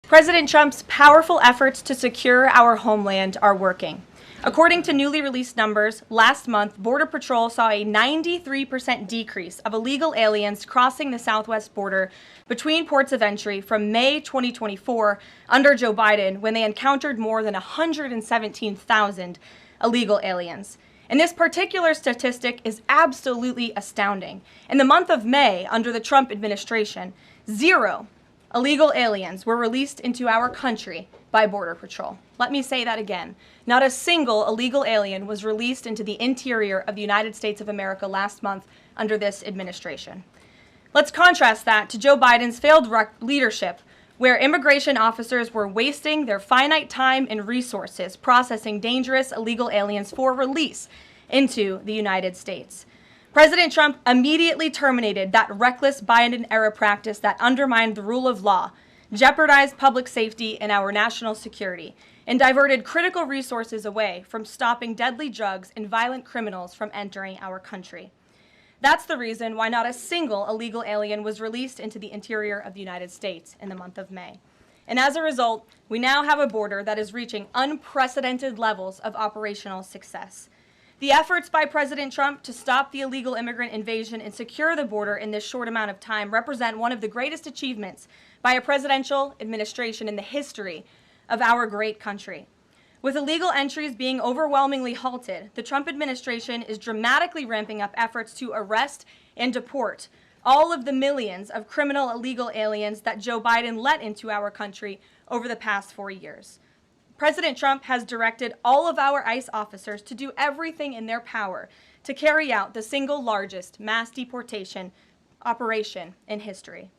President Trump's powerful efforts to secure our homeland are working. According to newly released numbers, last month, Border Patrol saw a 93% decrease of illegal aliens crossing the southwest border between ports of entry from May 2024 under Joe Biden, when they encountered more than 117,000 illegal aliens. And this particular statistic is absolutely astounding. In the month of May, under the Trump administration, 0 illegal aliens were released into our country by Border Patrol. Let me say that again. Not a single illegal alien was released into the interior of the United States of America last month under this administration. Let's contrast that to Joe Biden's failed leadership, where immigration officers were wasting their finite time and resources processing dangerous illegal aliens for release into the United States. President Trump immediately terminated that reckless Biden-era practice that undermined the rule of law, jeopardized public safety and our national security, and diverted critical resources away from stopping deadly drugs and violent criminals from entering our country. That's the reason why not a single illegal alien was released into the interior of the United States in the month of May. And as a result, we now have a border that is reaching unprecedented levels of operational success. The efforts by President Trump to stop the illegal immigrant invasion and secure the border in this short amount of time represent one of the greatest achievements by a presidential administration in the history of our great country. With illegal entries being overwhelmingly halted, the Trump administration is dramatically ramping up efforts to arrest and deport all of the millions of criminal illegal aliens that Joe Biden let into our country over the past 4 years. President Trump has directed all of our ICE officers to do everything in their power to carry out the single largest mass deportation operation in history.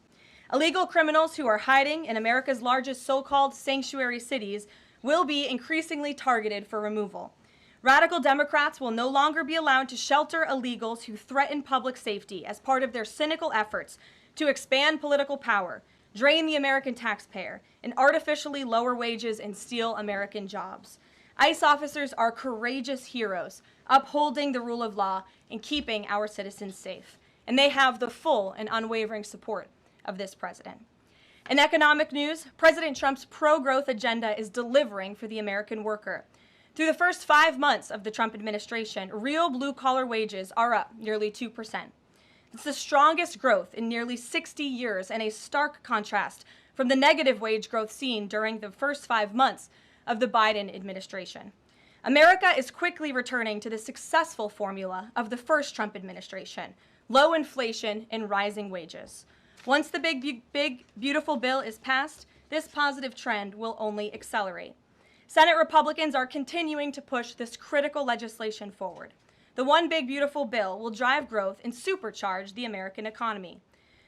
Illegal criminals who are hiding in America's largest so-called sanctuary cities will be increasingly targeted for removal. Radical Democrats will no longer be allowed to shelter illegals who threaten public safety as part of their cynical efforts to expand political power, drain the American taxpayer, and artificially lower wages and steal American jobs. ICE officers are courageous heroes, upholding the rule of law and keeping our citizens safe. And they have the full and unwavering support of this president. In economic news, President Trump's pro-growth agenda is delivering for the American worker. Through the first 5 months of the Trump administration, real blue-collar wages are up nearly 2%. It's the strongest growth in nearly 60 years and a stark contrast from the negative wage growth seen during the first 5 months of the Biden administration. America is quickly returning to the successful formula of the first Trump administration: low inflation and rising wages. Once the big, beautiful bill is passed, this positive trend will only accelerate. Senate Republicans are continuing to push this critical legislation forward. The One Big Beautiful Bill will drive growth and supercharge the American economy.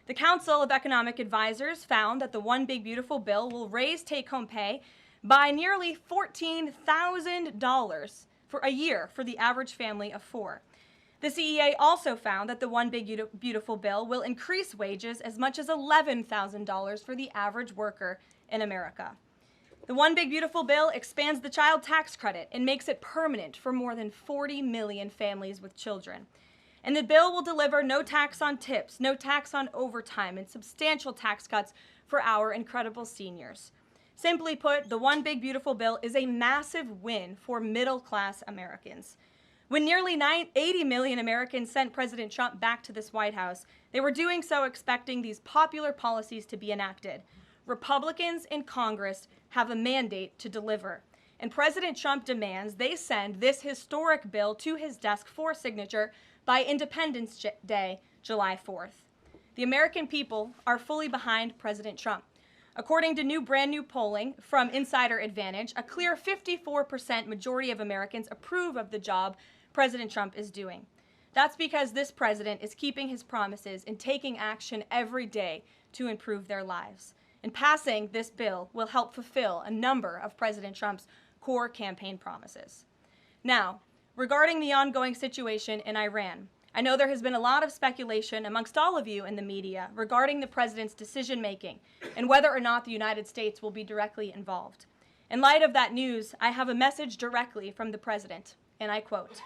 The Council of Economic Advisors found that the One Big Beautiful Bill will raise take-home pay by nearly $14,000 for a year for the average family of 4. The CEA also found that the One Big Beautiful Bill will increase wages as much as $11,000 for the average worker in America. The One Big Beautiful Bill expands the child tax credit and makes it permanent for more than 40 million families with children. And the bill will deliver no tax on tips, no tax on overtime, and substantial tax cuts for our incredible seniors. Simply put, the One Big Beautiful Bill is a massive win for middle-class Americans. When nearly 80 million Americans sent President Trump back to this White House, they were doing so expecting these popular policies to be enacted. Republicans in Congress have a mandate to deliver, and President Trump demands they send this historic bill to his desk for signature by Independence Day, July 4th. The American people are fully behind President Trump. According to brand new polling from Insider Advantage, a clear 54% majority of Americans approve of the job President Trump is doing. That's because this president is keeping his promises and taking action every day to improve their lives. And passing this bill will help fulfill a number of President Trump's core campaign promises. Now, regarding the ongoing situation in Iran, I know there has been a lot of speculation amongst all of you in the media regarding the president's decision-making and whether or not the United States will be directly involved. In light of that news, I have a message directly from the president, and I quote,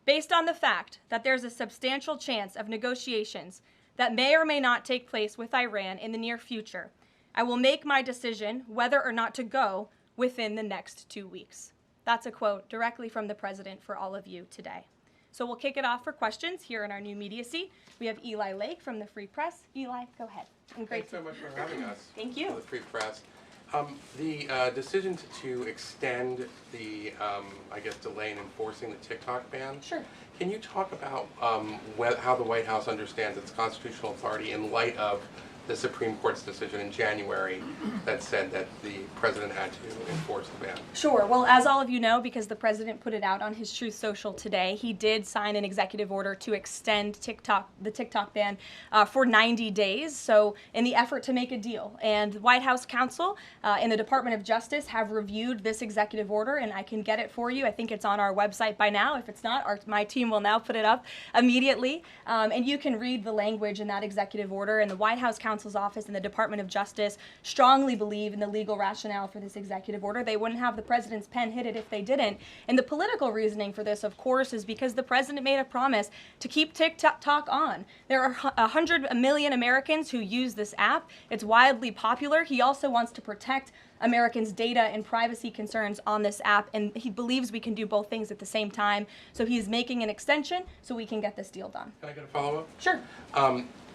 "Based on the fact that there's a substantial chance of negotiations that may or may not take place with Iran in the near future, I will make my decision whether or not to go within the next 2 weeks. That's a quote directly from the president for all of you today. So we'll kick it off for questions here in our new media seat. We have Eli Lake from the Free Press. Eli, go ahead. And Thanks so much for having us. Thank you. The Free Press. The decision to extend the, delay in enforcing the TikTok ban. Sure. Can you talk about how the White House understands its constitutional authority in light of the Supreme Court's decision in January that said that the president had to enforce the ban? Sure. Well, as all of you know, because the president put it out on his Truth Social today, he did sign an executive order to extend the TikTok ban for 90 days. So in the effort to make a deal. And the White House counsel and the Department of Justice have reviewed this executive order, and I can get it for you. I think it's on our website by now. If it's not, my team will now put it up immediately. And you can read the language in that executive order. And the White House counsel's office and the Department of Justice strongly believe in the legal rationale for this executive order. They wouldn't have the president's pen hit it if they didn't. And the political reasoning for this, of course, is because the president made a promise to keep TikTok on. There are 100 million Americans who use this app. It's wildly popular. He also wants to protect Americans' data and privacy concerns on this app, and he believes we can do both things at the same time. So he's making an extension so we can get this deal done. Can I get a follow-up? Sure.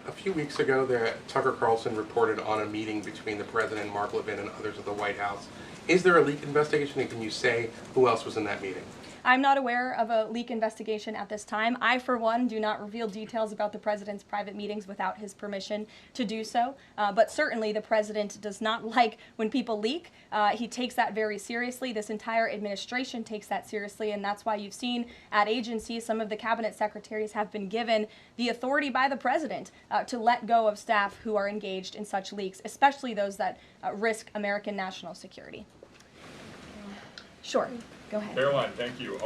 A few weeks ago, Tucker Carlson reported on a meeting between the president, Mark Levin, and others at the White House. Is there a leak investigation, and can you say who else was in that meeting? I'm not aware of a leak investigation at this time. I, for one, do not reveal details about the president's private meetings without his permission to do so. But certainly the president does not like when people leak. He takes that very seriously. This entire administration takes that seriously, and that's why you've seen at agencies some of the cabinet secretaries have been given the authority by the president to let go of staff who are engaged in such leaks, especially those that risk American national security. Sure. Go ahead. Karoline, thank you.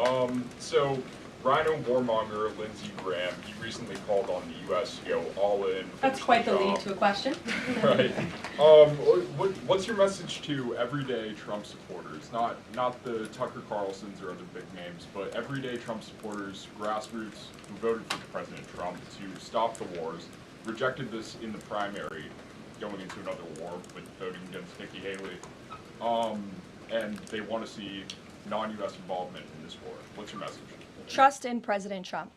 So Rhino warmonger Lindsey Graham, he recently called on the U.S. to go all in. That's quite the lead to a question. Right. What's your message to everyday Trump supporters? Not the Tucker Carlsons or other big names, but everyday Trump supporters, grassroots who voted for President Trump to stop the wars, rejected this in the primary, going into another war with voting against Nikki Haley, and they want to see non-U.S. involvement in this war. What's your message? Trust in President Trump.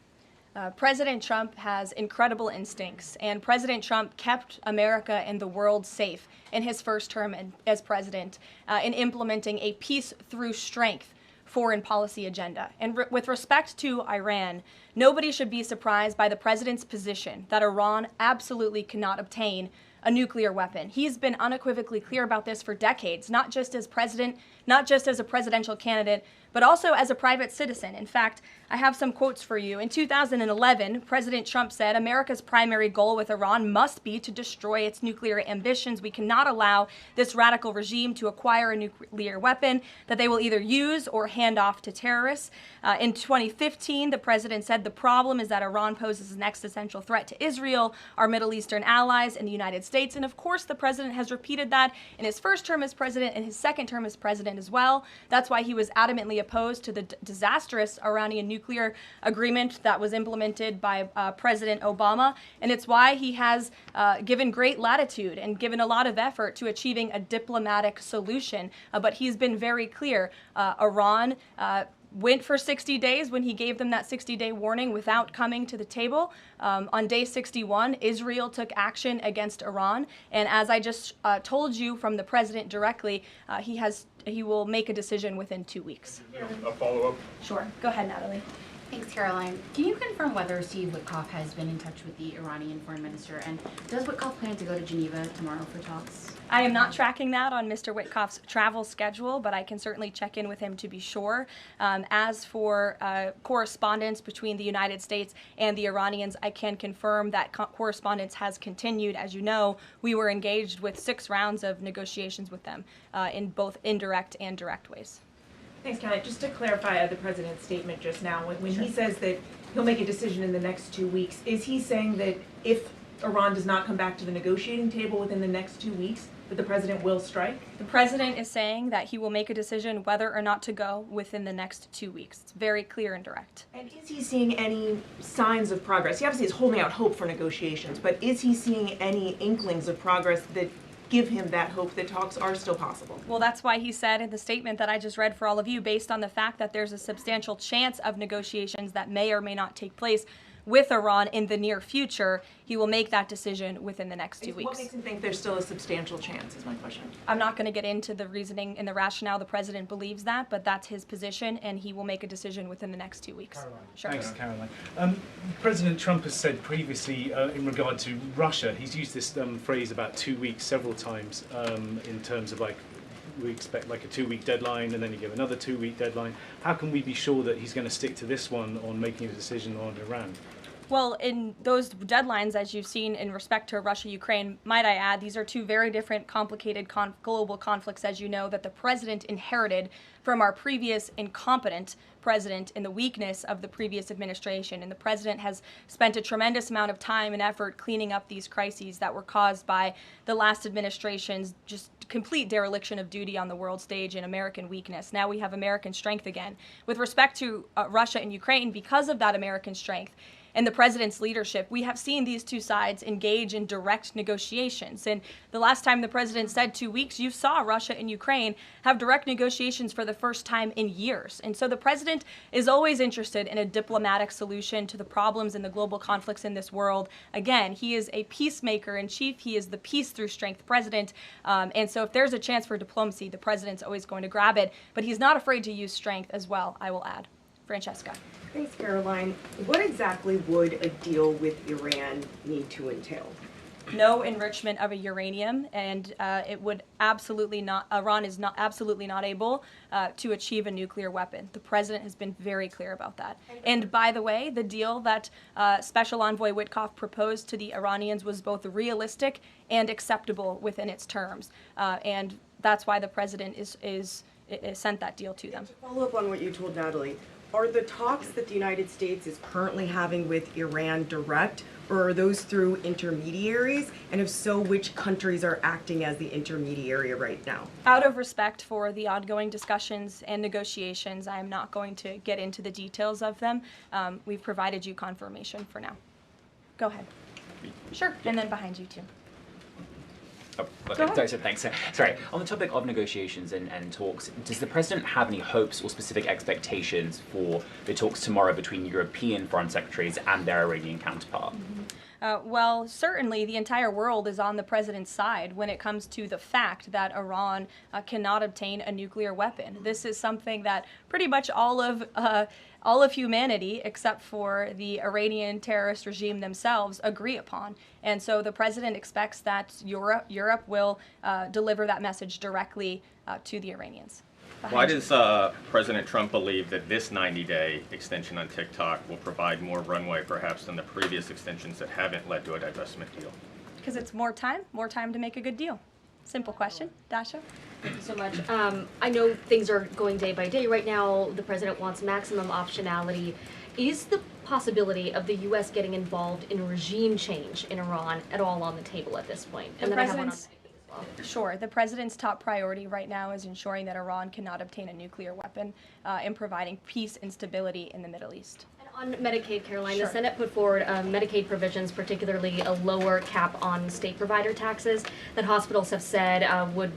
President Trump has incredible instincts, and President Trump kept America and the world safe in his first term as president in implementing a peace through strength foreign policy agenda. And with respect to Iran, nobody should be surprised by the president's position that Iran absolutely cannot obtain a nuclear weapon. He's been unequivocally clear about this for decades, not just as president, not just as a presidential candidate, but also as a private citizen. In fact, I have some quotes for you. In 2011, President Trump said, "America's primary goal with Iran must be to destroy its nuclear ambitions. We cannot allow this radical regime to acquire a nuclear weapon that they will either use or hand off to terrorists." In 2015, the president said, "The problem is that Iran poses an existential threat to Israel, our Middle Eastern allies, and the United States." And of course, the president has repeated that in his first term as president and his second term as president as well. That's why he was adamantly opposed to the disastrous Iranian nuclear agreement that was implemented by President Obama. And it's why he has given great latitude and given a lot of effort to achieving a diplomatic solution. But he's been very clear. Iran went for 60 days when he gave them that 60-day warning without coming to the table. On day 61, Israel took action against Iran. And as I just told you from the president directly, he will make a decision within 2 weeks. A follow-up? Sure. Go ahead, Natalie. Thanks, Karoline. Can you confirm whether Steve Witkoff has been in touch with the Iranian foreign minister, and does Witkoff plan to go to Geneva tomorrow for talks? I am not tracking that on Mr. Witkoff's travel schedule, but I can certainly check in with him to be sure. As for correspondence between the United States and the Iranians, I can confirm that correspondence has continued. As you know, we were engaged with 6 rounds of negotiations with them in both indirect and direct ways. Thanks, Kelly. Just to clarify the president's statement just now, when he says that he'll make a decision in the next 2 weeks, is he saying that if Iran does not come back to the negotiating table within the next 2 weeks, that the president will strike? The president is saying that he will make a decision whether or not to go within the next 2 weeks. It's very clear and direct. And is he seeing any signs of progress? He obviously is holding out hope for negotiations, but is he seeing any inklings of progress that give him that hope that talks are still possible? Well, that's why he said in the statement that I just read for all of you, based on the fact that there's a substantial chance of negotiations that may or may not take place with Iran in the near future, he will make that decision within the next 2 weeks. What makes him think there's still a substantial chance, is my question. I'm not going to get into the reasoning and the rationale the president believes that, but that's his position, and he will make a decision within the next 2 weeks. Karoline. Sure. Thanks, Karoline. President Trump has said previously in regard to Russia, he's used this phrase about 2 weeks several times in terms of like, we expect like a 2-week deadline and then you give another 2-week deadline. How can we be sure that he's going to stick to this one on making a decision on Iran? Well, in those deadlines, as you've seen in respect to Russia, Ukraine, might I add, these are two very different, complicated global conflicts, as you know, that the president inherited from our previous incompetent president in the weakness of the previous administration. And the president has spent a tremendous amount of time and effort cleaning up these crises that were caused by the last administration's just complete dereliction of duty on the world stage and American weakness. Now we have American strength again. With respect to Russia and Ukraine, because of that American strength, and the president's leadership, we have seen these two sides engage in direct negotiations. And the last time the president said 2 weeks, you saw Russia and Ukraine have direct negotiations for the first time in years. And so the president is always interested in a diplomatic solution to the problems and the global conflicts in this world. Again, he is a peacemaker in chief. He is the peace through strength president. And so if there's a chance for diplomacy, the president's always going to grab it. But he's not afraid to use strength as well, I will add. Francesca. Thanks, Caroline. What exactly would a deal with Iran need to entail? No enrichment of a uranium, and it would absolutely not, Iran is not absolutely not able to achieve a nuclear weapon. The president has been very clear about that. And by the way, the deal that Special Envoy Witkoff proposed to the Iranians was both realistic and acceptable within its terms. And that's why the president is sent that deal to them. To follow up on what you told Natalie, are the talks that the United States is currently having with Iran direct, or are those through intermediaries? And if so, which countries are acting as the intermediary right now? Out of respect for the ongoing discussions and negotiations, I am not going to get into the details of them. We've provided you confirmation for now. Go ahead. Sure, and then behind you too. Oh, Go ahead. so thanks. Sorry, on the topic of negotiations and talks, does the President have any hopes or specific expectations for the talks tomorrow between European foreign secretaries and their Iranian counterpart? Well, certainly the entire world is on the president's side when it comes to the fact that Iran cannot obtain a nuclear weapon. This is something that pretty much all of humanity, except for the Iranian terrorist regime themselves, agree upon. And so the president expects that Europe will deliver that message directly to the Iranians. Why does President Trump believe that this 90-day extension on TikTok will provide more runway perhaps than the previous extensions that haven't led to a divestment deal? Because it's more time to make a good deal. Simple question. Dasha? Thank you so much. I know things are going day by day right now. The president wants maximum optionality. Is the possibility of the U.S. getting involved in regime change in Iran at all on the table at this point? And then I have one on Medicaid as well. Sure. The president's top priority right now is ensuring that Iran cannot obtain a nuclear weapon and providing peace and stability in the Middle East. On Medicaid, Caroline, Sure. the Senate put forward Medicaid provisions, particularly a lower cap on state provider taxes that hospitals have said would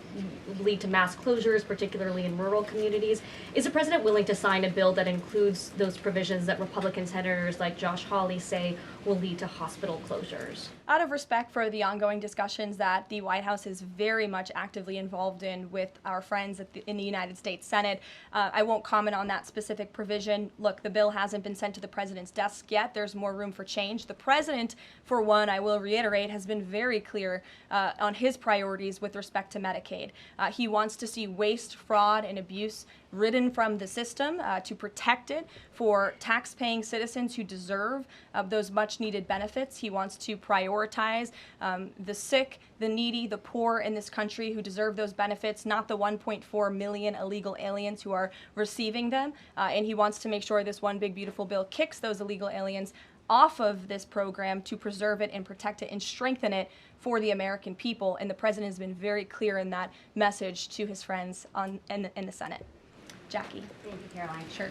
lead to mass closures, particularly in rural communities. Is the president willing to sign a bill that includes those provisions that Republican senators like Josh Hawley say will lead to hospital closures? Out of respect for the ongoing discussions that the White House is very much actively involved in with our friends in the United States Senate, I won't comment on that specific provision. Look, the bill hasn't been sent to the president's desk yet. There's more room for change. The president, for one, I will reiterate, has been very clear on his priorities with respect to Medicaid. He wants to see waste, fraud, and abuse ridden from the system to protect it for tax-paying citizens who deserve those much-needed benefits. He wants to prioritize the sick, the needy, the poor in this country who deserve those benefits, not the 1.4 million illegal aliens who are receiving them. And he wants to make sure this one big beautiful bill kicks those illegal aliens off of this program to preserve it and protect it and strengthen it for the American people. And the president has been very clear in that message to his friends in the Senate. Jackie. Thank you, Caroline. Sure.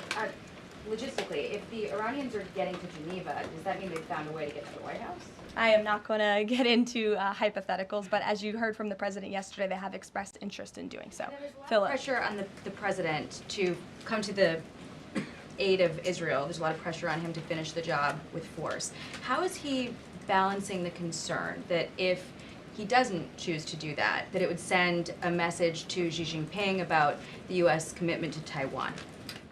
logistically, if the Iranians are getting to Geneva, does that mean they've found a way to get to the White House? I am not going to get into hypotheticals, but as you heard from the president yesterday, they have expressed interest in doing so. There's a lot of Philip. pressure on the president to come to the aid of Israel. There's a lot of pressure on him to finish the job with force. How is he balancing the concern that if he doesn't choose to do that, that it would send a message to Xi Jinping about the U.S. commitment to Taiwan?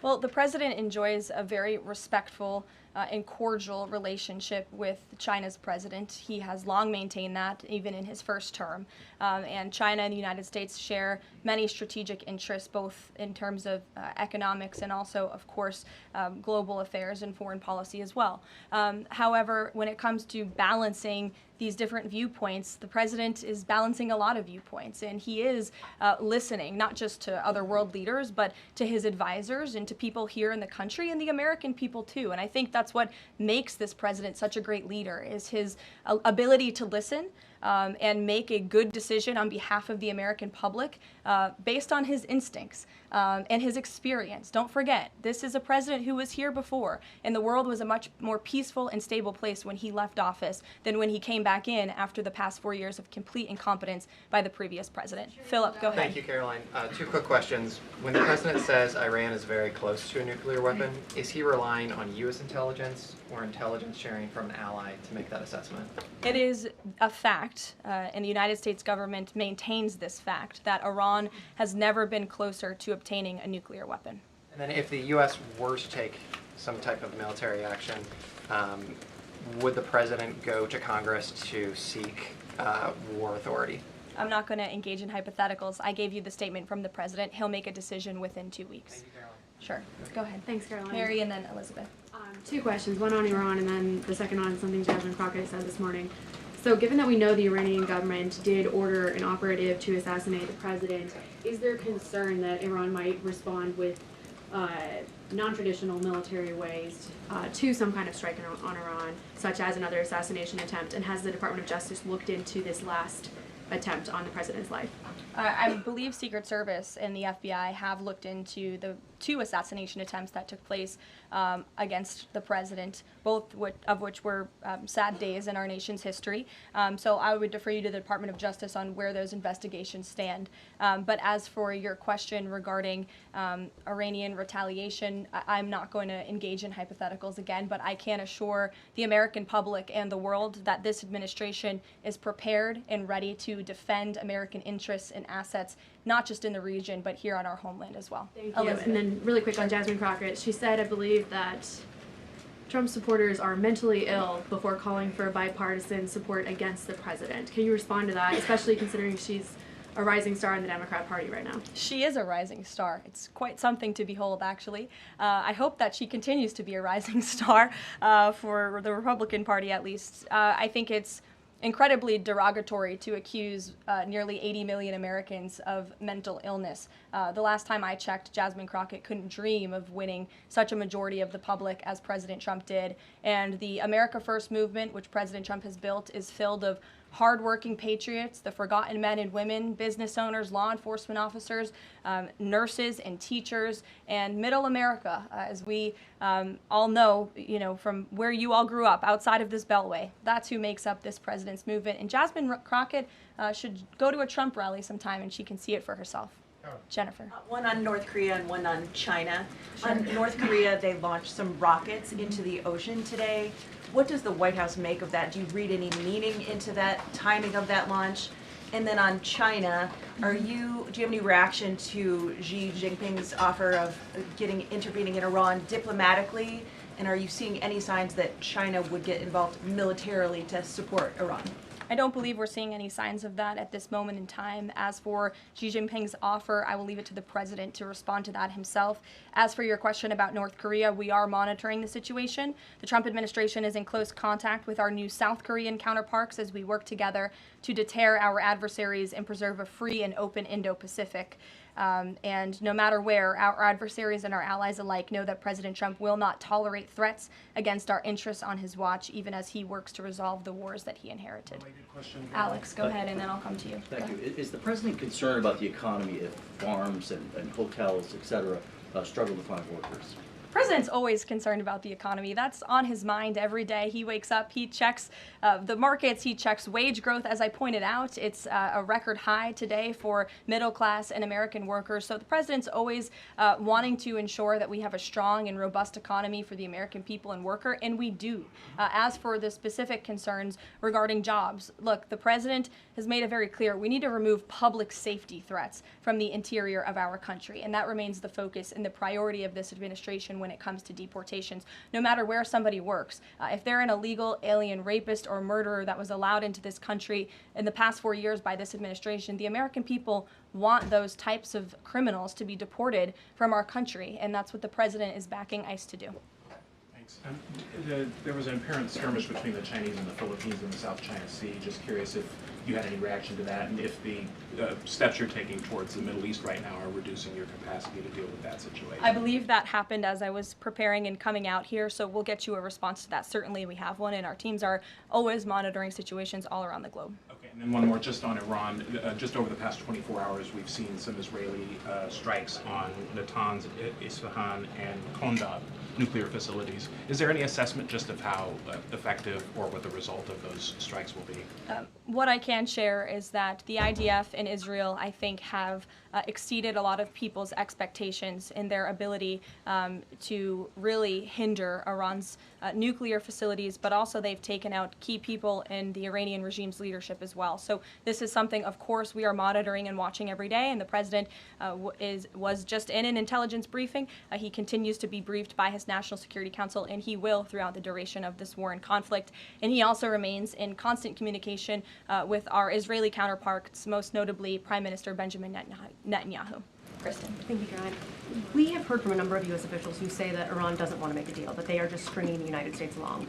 Well, the president enjoys a very respectful and cordial relationship with China's president. He has long maintained that, even in his first term. And China and the United States share many strategic interests, both in terms of economics and also, of course, global affairs and foreign policy as well. However, when it comes to balancing these different viewpoints, the president is balancing a lot of viewpoints, and he is listening not just to other world leaders, but to his advisors and to people here in the country and the American people too. And I think that's what makes this president such a great leader, is his ability to listen and make a good decision on behalf of the American public based on his instincts and his experience. Don't forget, this is a president who was here before, and the world was a much more peaceful and stable place when he left office than when he came back in after the past 4 years of complete incompetence by the previous president. Philip, go ahead. Thank you, Caroline. Two quick questions. When the president says Iran is very close to a nuclear weapon, is he relying on U.S. intelligence or intelligence sharing from an ally to make that assessment? It is a fact, and the United States government maintains this fact, that Iran has never been closer to obtaining a nuclear weapon. And then if the U.S. were to take some type of military action, would the president go to Congress to seek war authority? I'm not going to engage in hypotheticals. I gave you the statement from the president. He'll make a decision within 2 weeks. Thank you, Caroline. Sure. Go ahead. Thanks, Caroline. Mary and then Elizabeth. Two questions, one on Iran and then the second on something Jasmine Crockett said this morning. So given that we know the Iranian government did order an operative to assassinate the president, is there concern that Iran might respond with non-traditional military ways to some kind of strike on Iran, such as another assassination attempt? And has the Department of Justice looked into this last attempt on the president's life? I believe Secret Service and the FBI have looked into the 2 assassination attempts that took place against the president, both of which were sad days in our nation's history. So I would defer you to the Department of Justice on where those investigations stand. But as for your question regarding Iranian retaliation, I'm not going to engage in hypotheticals again, but I can assure the American public and the world that this administration is prepared and ready to defend American interests and assets, not just in the region, but here on our homeland as well. Thank you. And then really quick on Jasmine Crockett, she said, I believe, that Trump supporters are mentally ill before calling for bipartisan support against the president. Can you respond to that, especially considering she's a rising star in the Democrat Party right now? She is a rising star. It's quite something to behold, actually. I hope that she continues to be a rising star for the Republican Party, at least. I think it's incredibly derogatory to accuse nearly 80 million Americans of mental illness. The last time I checked, Jasmine Crockett couldn't dream of winning such a majority of the public as President Trump did. And the America First movement, which President Trump has built, is filled of hardworking patriots, the forgotten men and women, business owners, law enforcement officers, nurses and teachers, and middle America, as we all know, from where you all grew up, outside of this beltway. That's who makes up this president's movement. And Jasmine Crockett should go to a Trump rally sometime and she can see it for herself. Jennifer. One on North Korea and one on China. Sure. On North Korea, they launched some rockets into the ocean today. What does the White House make of that? Do you read any meaning into that timing of that launch? And then on China, do you have any reaction to Xi Jinping's offer of intervening in Iran diplomatically? And are you seeing any signs that China would get involved militarily to support Iran? I don't believe we're seeing any signs of that at this moment in time. As for Xi Jinping's offer, I will leave it to the president to respond to that himself. As for your question about North Korea, we are monitoring the situation. The Trump administration is in close contact with our new South Korean counterparts as we work together to deter our adversaries and preserve a free and open Indo-Pacific. And no matter where, our adversaries and our allies alike know that President Trump will not tolerate threats against our interests on his watch, even as he works to resolve the wars that he inherited. Alex, go ahead, and then I'll come to you. Thank you. Is the president concerned about the economy if farms and hotels, et cetera, struggle to find workers? President's always concerned about the economy. That's on his mind every day. He wakes up, he checks the markets, he checks wage growth. As I pointed out, it's a record high today for middle class and American workers. So the president's always wanting to ensure that we have a strong and robust economy for the American people and worker, and we do. As for the specific concerns regarding jobs, look, the president has made it very clear we need to remove public safety threats from the interior of our country, and that remains the focus and the priority of this administration when it comes to deportations, no matter where somebody works. If they're an illegal alien rapist or murderer that was allowed into this country in the past 4 years by this administration, the American people want those types of criminals to be deported from our country, and that's what the president is backing ICE to do. Thanks. There was an apparent skirmish between the Chinese and the Philippines in the South China Sea. Just curious if you had any reaction to that, and if the steps you're taking towards the Middle East right now are reducing your capacity to deal with that situation. I believe that happened as I was preparing and coming out here, so we'll get you a response to that. Certainly we have one, and our teams are always monitoring situations all around the globe. Okay, and then one more just on Iran. Just over the past 24 hours, we've seen some Israeli strikes on Natanz, Isfahan, and Kondab nuclear facilities. Is there any assessment just of how effective or what the result of those strikes will be? What I can share is that the IDF and Israel, I think, have exceeded a lot of people's expectations in their ability to really hinder Iran's nuclear facilities, but also they've taken out key people in the Iranian regime's leadership as well. So this is something, of course, we are monitoring and watching every day, and the president was just in an intelligence briefing. He continues to be briefed by his National Security Council, and he will throughout the duration of this war and conflict. And he also remains in constant communication with our Israeli counterparts, most notably Prime Minister Benjamin Netanyahu. Kristen. Thank you, Caroline. We have heard from a number of U.S. officials who say that Iran doesn't want to make a deal, that they are just stringing the United States along.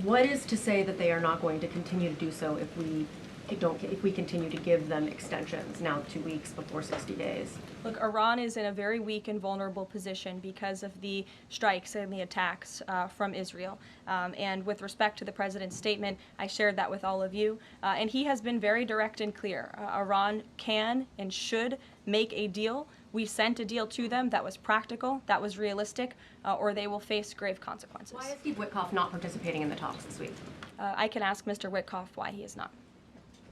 What is to say that they are not going to continue to do so if we continue to give them extensions, now 2 weeks before 60 days? Look, Iran is in a very weak and vulnerable position because of the strikes and the attacks from Israel. And with respect to the president's statement, I shared that with all of you. And he has been very direct and clear. Iran can and should make a deal. We sent a deal to them that was practical, that was realistic, or they will face grave consequences. Why is Steve Witkoff not participating in the talks this week? I can ask Mr. Witkoff why he is not.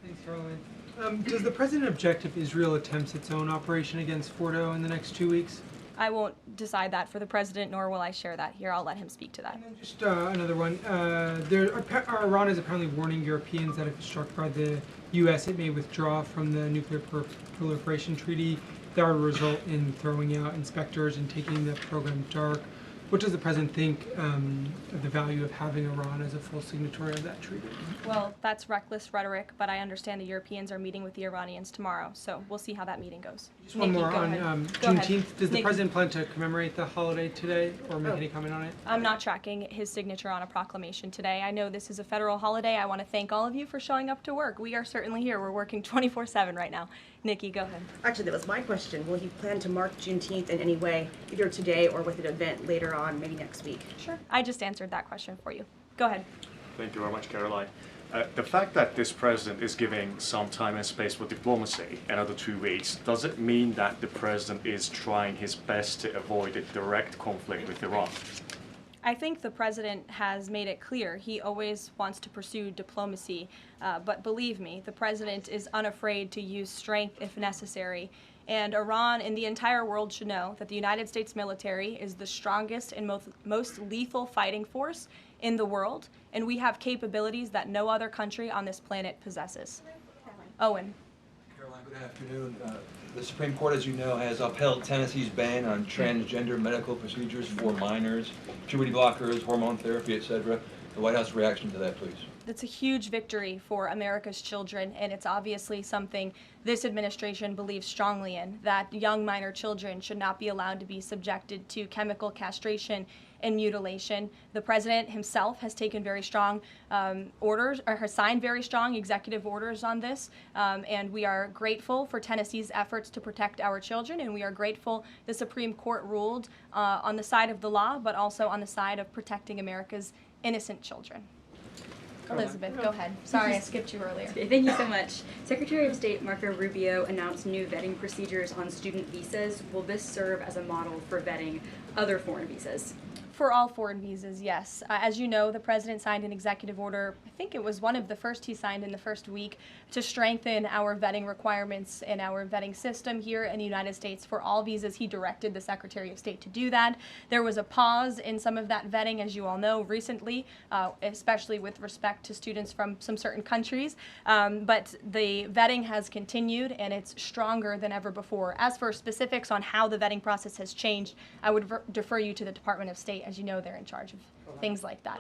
Thanks, Caroline. Does the president object if Israel attempts its own operation against Fordo in the next 2 weeks? I won't decide that for the president, nor will I share that here. I'll let him speak to that. And then just another one. Iran is apparently warning Europeans that if struck by the U.S., it may withdraw from the nuclear proliferation treaty. That would result in throwing out inspectors and taking the program dark. What does the president think of the value of having Iran as a full signatory of that treaty? Well, that's reckless rhetoric, but I understand the Europeans are meeting with the Iranians tomorrow, so we'll see how that meeting goes. Just one more on Juneteenth. Does the president plan to commemorate the holiday today or make any comment on it? I'm not tracking his signature on a proclamation today. I know this is a federal holiday. I want to thank all of you for showing up to work. We are certainly here. We're working 24/7 right now. Nikki, go ahead. Actually, that was my question. Will he plan to mark Juneteenth in any way, either today or with an event later on, maybe next week? Sure. I just answered that question for you. Go ahead. Thank you very much, Caroline. The fact that this president is giving some time and space for diplomacy, another 2 weeks, does it mean that the president is trying his best to avoid a direct conflict with Iran? I think the president has made it clear he always wants to pursue diplomacy, but believe me, the president is unafraid to use strength if necessary. And Iran and the entire world should know that the United States military is the strongest and most lethal fighting force in the world, and we have capabilities that no other country on this planet possesses. Owen. Caroline, good afternoon. The Supreme Court, as you know, has upheld Tennessee's ban on transgender medical procedures for minors, puberty blockers, hormone therapy, etc. The White House reaction to that, please. That's a huge victory for America's children, and it's obviously something this administration believes strongly in, that young minor children should not be allowed to be subjected to chemical castration and mutilation. The president himself has taken very strong orders, or has signed very strong executive orders on this, and we are grateful for Tennessee's efforts to protect our children, and we are grateful the Supreme Court ruled on the side of the law, but also on the side of protecting America's innocent children. Elizabeth, go ahead. Sorry, I skipped you earlier. Okay, thank you so much. Secretary of State Marco Rubio announced new vetting procedures on student visas. Will this serve as a model for vetting other foreign visas? For all foreign visas, yes. As you know, the president signed an executive order, I think it was one of the first he signed in the first week, to strengthen our vetting requirements and our vetting system here in the United States for all visas. He directed the Secretary of State to do that. There was a pause in some of that vetting, as you all know, recently, especially with respect to students from some certain countries. But the vetting has continued, and it's stronger than ever before. As for specifics on how the vetting process has changed, I would defer you to the Department of State. As you know, they're in charge of things like that.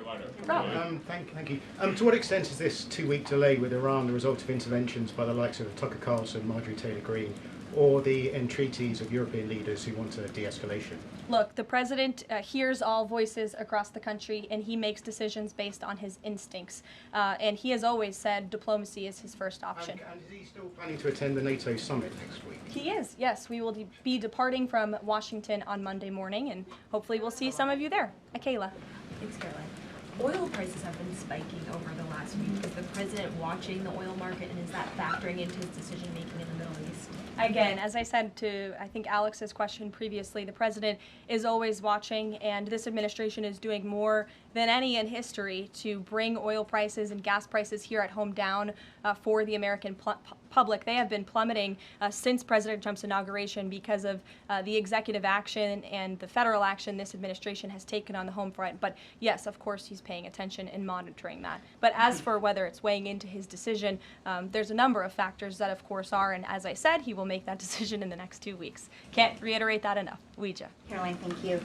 Thank you. To what extent is this 2-week delay with Iran the result of interventions by the likes of Tucker Carlson, Marjorie Taylor Greene, or the entreaties of European leaders who want a de-escalation? Look, the president hears all voices across the country, and he makes decisions based on his instincts. And he has always said diplomacy is his first option. And is he still planning to attend the NATO summit next week? He is, yes. We will be departing from Washington on Monday morning, and hopefully we'll see some of you there. Kayla. Thanks, Caroline. Oil prices have been spiking over the last week. Is the president watching the oil market, and is that factoring into his decision-making in the Middle East? Again, as I said to, I think, Alex's question previously, the president is always watching, and this administration is doing more than any in history to bring oil prices and gas prices here at home down for the American public. They have been plummeting since President Trump's inauguration because of the executive action and the federal action this administration has taken on the home front. But yes, of course, he's paying attention and monitoring that. But as for whether it's weighing into his decision, there's a number of factors that, of course, are, and as I said, he will make that decision in the next 2 weeks. Can't reiterate that enough. Ouija. Caroline, thank you.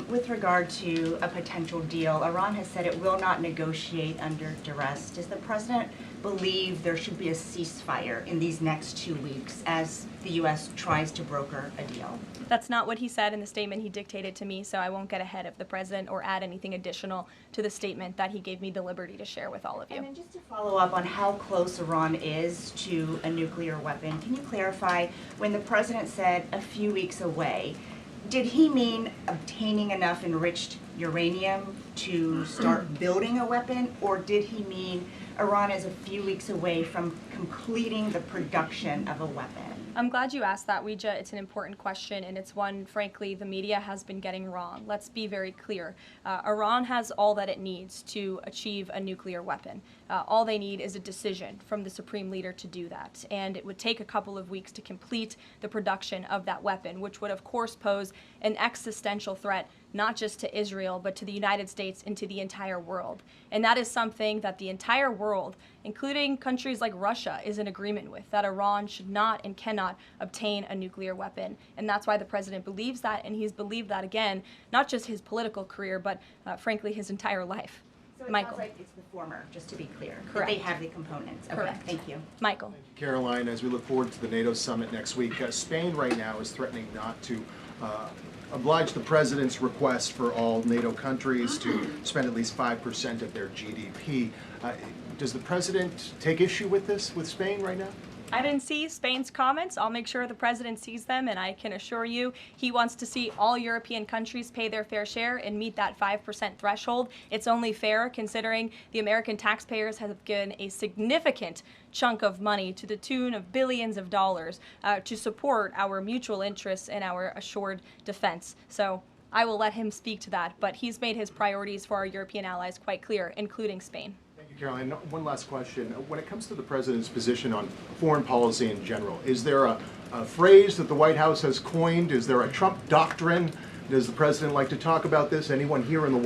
With regard to a potential deal, Iran has said it will not negotiate under duress. Does the president believe there should be a ceasefire in these next 2 weeks as the U.S. tries to broker a deal? That's not what he said in the statement he dictated to me, so I won't get ahead of the president or add anything additional to the statement that he gave me the liberty to share with all of you. And then just to follow up on how close Iran is to a nuclear weapon, can you clarify when the president said a few weeks away, did he mean obtaining enough enriched uranium to start building a weapon, or did he mean Iran is a few weeks away from completing the production of a weapon? I'm glad you asked that, Ouija. It's an important question, and it's one, frankly, the media has been getting wrong. Let's be very clear. Iran has all that it needs to achieve a nuclear weapon. All they need is a decision from the supreme leader to do that, and it would take a couple of weeks to complete the production of that weapon, which would, of course, pose an existential threat not just to Israel, but to the United States and to the entire world. And that is something that the entire world, including countries like Russia, is in agreement with, that Iran should not and cannot obtain a nuclear weapon. And that's why the president believes that, and he's believed that, again, not just his political career, but frankly, his entire life. So it Michael. sounds like it's the former, just to be clear. that Correct. They have the components. Okay, Correct. thank you. Michael. Caroline, as we look forward to the NATO summit next week, Spain right now is threatening not to oblige the president's request for all NATO countries to spend at least 5% of their GDP. Does the president take issue with this, with Spain right now? I didn't see Spain's comments. I'll make sure the president sees them, and I can assure you he wants to see all European countries pay their fair share and meet that 5% threshold. It's only fair considering the American taxpayers have given a significant chunk of money to the tune of billions of dollars to support our mutual interests and our assured defense. So I will let him speak to that, but he's made his priorities for our European allies quite clear, including Spain. Caroline, one last question. When it comes to the president's position on foreign policy in general, is there a phrase that the White House has coined? Is there a Trump doctrine? Does the president like to talk about this? Anyone here in the White